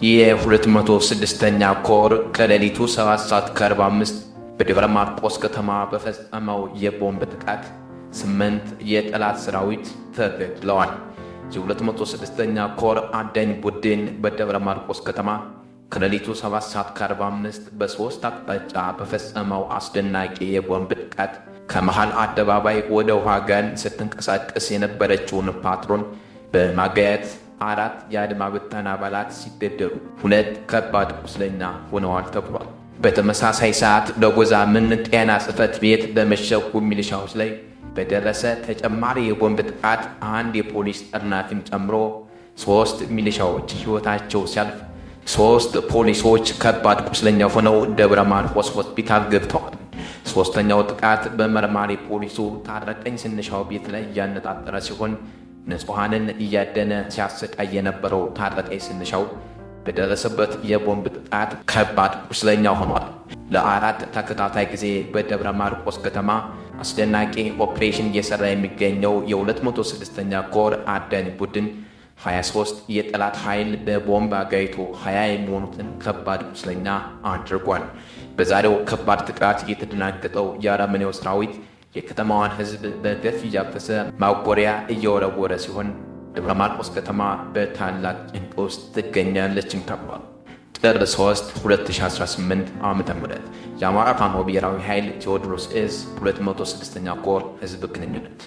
የ206ኛ ኮር ከሌሊቱ 7:45 በደብረ ማርቆስ ከተማ በፈጸመው የቦምብ ጥቃት 8 የጠላት ሰራዊት ተገድለዋል። የ206ኛ ኮር አዳኝ ቡድን በደብረ ማርቆስ ከተማ ከሌሊቱ 7:45 በ3 አቅጣጫ በፈጸመው አስደናቂ የቦምብ ጥቃት ከመሃል አደባባይ ወደ ውሃጋን ስትንቀሳቀስ የነበረችውን ፓትሮን በማጋየት 4 የአድማ ብተና አባላት ሲገደሉ 2 ከባድ ቁስለኛ ሆነዋል ተብሏል። በተመሳሳይ ሰዓት ለጎዛምን ጤና ጽሕፈት ቤት በመሸጉ ሚሊሻዎች ላይ በደረሰ ተጨማሪ የቦምብ ጥቃት 1 የፖሊስ ጠርናፊን ጨምሮ 3 ሚሊሻዎች ሕይወታቸው ሲያልፍ 3 ፖሊሶች ከባድ ቁስለኛ ሆነው ደብረ ማርቆስ ሆስፒታል ገብተዋል። ሶስተኛው ጥቃት በመርማሪ ፖሊሱ ታረቀኝ ስንሻው ቤት ላይ ያነጣጠረ ሲሆን ንጹሐንን እያደነ ሲያሰቃይ የነበረው ታረቀኝ ስንሻው በደረሰበት የቦምብ ጥቃት ከባድ ቁስለኛ ሆኗል። ለ4 ተከታታይ ጊዜ በደብረ ማርቆስ ከተማ አስደናቂ ኦፕሬሽን እየሰራ የሚገኘው የ206ኛ ኮር አዳኝ ቡድን 23 የጠላት ኃይል በቦምብ አጋይቶ 20 የሚሆኑትን ከባድ ቁስለኛ አድርጓል። በዛሬው ከባድ ጥቃት የተደናገጠው የአረመኔው ሰራዊት የከተማዋን ሕዝብ በገፍ እያፈሰ ማጎሪያ እየወረወረ ሲሆን ደብረ ማርቆስ ከተማ በታላቅ ጭንቅ ውስጥ ትገኛለችም ተብሏል። ጥር 3 2018 ዓ.ም የአማራ ፋኖ ብሔራዊ ኃይል ቴዎድሮስ ዕዝ 206ኛ ኮር ሕዝብ ግንኙነት